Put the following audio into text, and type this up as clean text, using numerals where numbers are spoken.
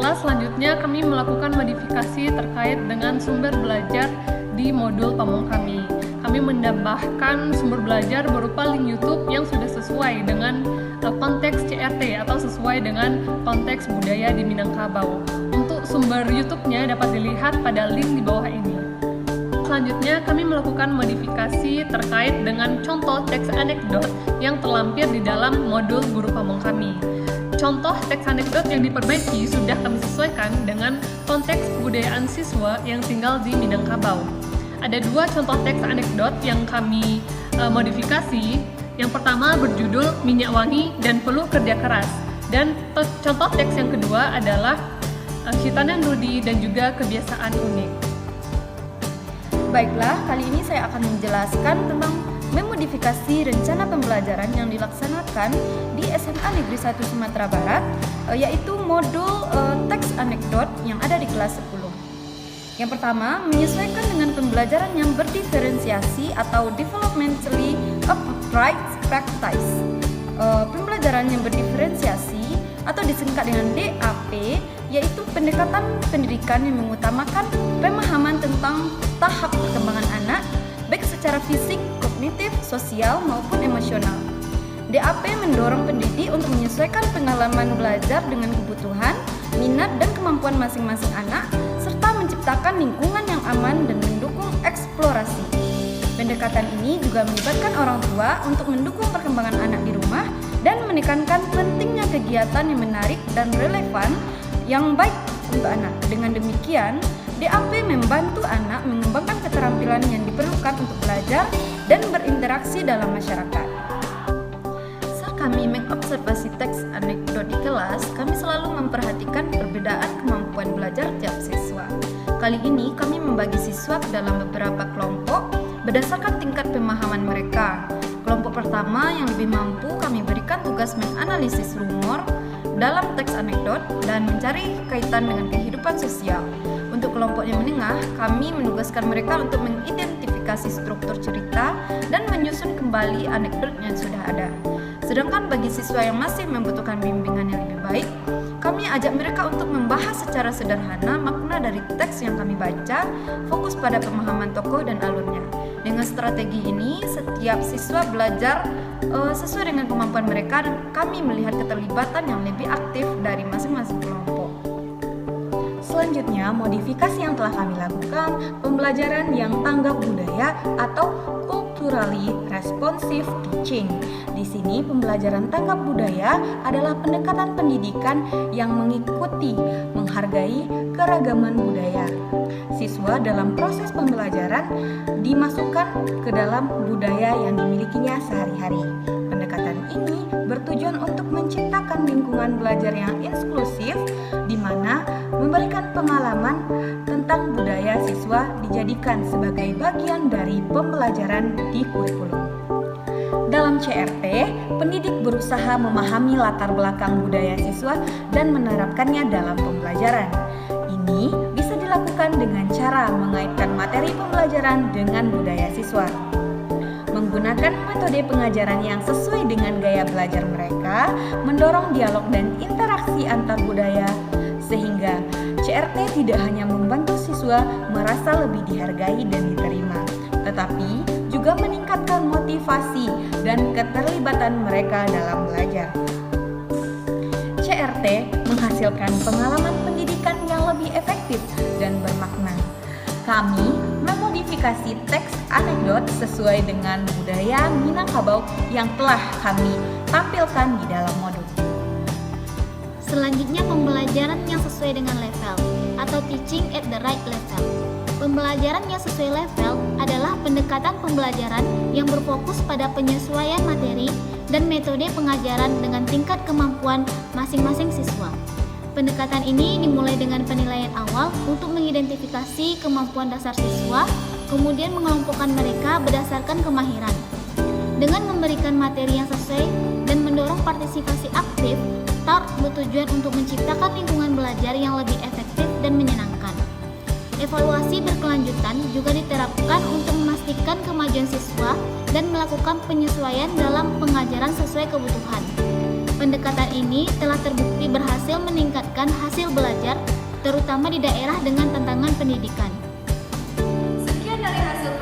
Baiklah, selanjutnya kami melakukan modifikasi terkait dengan sumber belajar di modul Pamong kami. Kami menambahkan sumber belajar berupa link YouTube yang sudah sesuai dengan konteks CRT atau sesuai dengan konteks budaya di Minangkabau. Untuk sumber YouTube-nya dapat dilihat pada link di bawah ini. Selanjutnya, kami melakukan modifikasi terkait dengan contoh teks anekdot yang terlampir di dalam modul guru Pamong kami. Contoh teks anekdot yang diperbaiki sudah kami sesuaikan dengan konteks kebudayaan siswa yang tinggal di Minangkabau. Ada dua contoh teks anekdot yang kami modifikasi. Yang pertama berjudul Minyak Wangi dan Peluh Kerja Keras. Dan contoh teks yang kedua adalah Hitanan Rudi dan juga Kebiasaan Unik. Baiklah, kali ini saya akan menjelaskan tentang memodifikasi rencana pembelajaran yang dilaksanakan di SMA Negeri 1 Sumatera Barat, yaitu modul teks anekdot yang ada di kelas 10. Yang pertama, menyesuaikan dengan pembelajaran yang berdiferensiasi atau developmentally appropriate practice. Pembelajaran yang berdiferensiasi atau disingkat dengan DAP, yaitu pendekatan pendidikan yang mengutamakan pemahaman tentang tahap perkembangan anak, baik secara fisik, kognitif, sosial, maupun emosional. DAP mendorong pendidik untuk menyesuaikan pengalaman belajar dengan kebutuhan, minat, dan kemampuan masing-masing anak, serta menciptakan lingkungan yang aman dan mendukung eksplorasi. Pendekatan ini juga melibatkan orang tua untuk mendukung perkembangan anak di rumah dan menekankan pentingnya kegiatan yang menarik dan relevan yang baik untuk anak. Dengan demikian, DAP membantu anak mengembangkan keterampilan yang diperlukan untuk belajar dan berinteraksi dalam masyarakat. Saat kami mengobservasi teks anekdot di kelas, kami selalu memperhatikan perbedaan kemampuan belajar tiap siswa. Kali ini kami membagi siswa ke dalam beberapa kelompok berdasarkan tingkat pemahaman mereka. Kelompok pertama yang lebih mampu kami berikan tugas menganalisis rumor dalam teks anekdot dan mencari kaitan dengan kehidupan sosial. Untuk kelompok yang menengah, kami menugaskan mereka untuk mengidentifikasi struktur cerita dan menyusun kembali anekdot yang sudah ada. Sedangkan bagi siswa yang masih membutuhkan bimbingan yang lebih baik, kami ajak mereka untuk membahas secara sederhana makna dari teks yang kami baca, fokus pada pemahaman tokoh dan alurnya. Dengan strategi ini, setiap siswa belajar sesuai dengan kemampuan mereka dan kami melihat keterlibatan yang lebih aktif dari masing-masing kelompok. Selanjutnya, modifikasi yang telah kami lakukan, pembelajaran yang tanggap budaya atau culturally responsive teaching. Di sini, pembelajaran tanggap budaya adalah pendekatan pendidikan yang mengikuti, menghargai keragaman budaya. Siswa dalam proses pembelajaran dimasukkan ke dalam budaya yang dimilikinya sehari-hari. Pendekatan ini bertujuan untuk menciptakan lingkungan belajar yang inklusif, di mana memberikan pengalaman tentang budaya siswa dijadikan sebagai bagian dari pembelajaran di kurikulum. Dalam CRT, pendidik berusaha memahami latar belakang budaya siswa dan menerapkannya dalam pembelajaran. Ini bisa dilakukan dengan cara mengaitkan materi pembelajaran dengan budaya siswa. Menggunakan metode pengajaran yang sesuai dengan gaya belajar mereka, mendorong dialog dan interaksi antar budaya, sehingga CRT tidak hanya membantu siswa merasa lebih dihargai dan diterima, tetapi juga meningkatkan motivasi dan keterlibatan mereka dalam belajar. CRT menghasilkan pengalaman pendidikan yang lebih efektif dan bermakna. Kami memodifikasi teks anekdot sesuai dengan budaya Minangkabau yang telah kami tampilkan di dalam modul. Selanjutnya, pembelajaran yang sesuai dengan level atau teaching at the right level. Pembelajaran yang sesuai level adalah pendekatan pembelajaran yang berfokus pada penyesuaian materi dan metode pengajaran dengan tingkat kemampuan masing-masing siswa. Pendekatan ini dimulai dengan penilaian awal untuk mengidentifikasi kemampuan dasar siswa, kemudian mengelompokkan mereka berdasarkan kemahiran. Dengan memberikan materi yang sesuai dan mendorong partisipasi aktif, TART bertujuan untuk menciptakan lingkungan belajar yang lebih efektif dan menyenangkan. Evaluasi berkelanjutan juga diterapkan untuk memastikan kemajuan siswa dan melakukan penyesuaian dalam pengajaran sesuai kebutuhan. Pendekatan ini telah terbukti berhasil meningkatkan hasil belajar, terutama di daerah dengan tantangan pendidikan. Sekian dari hasil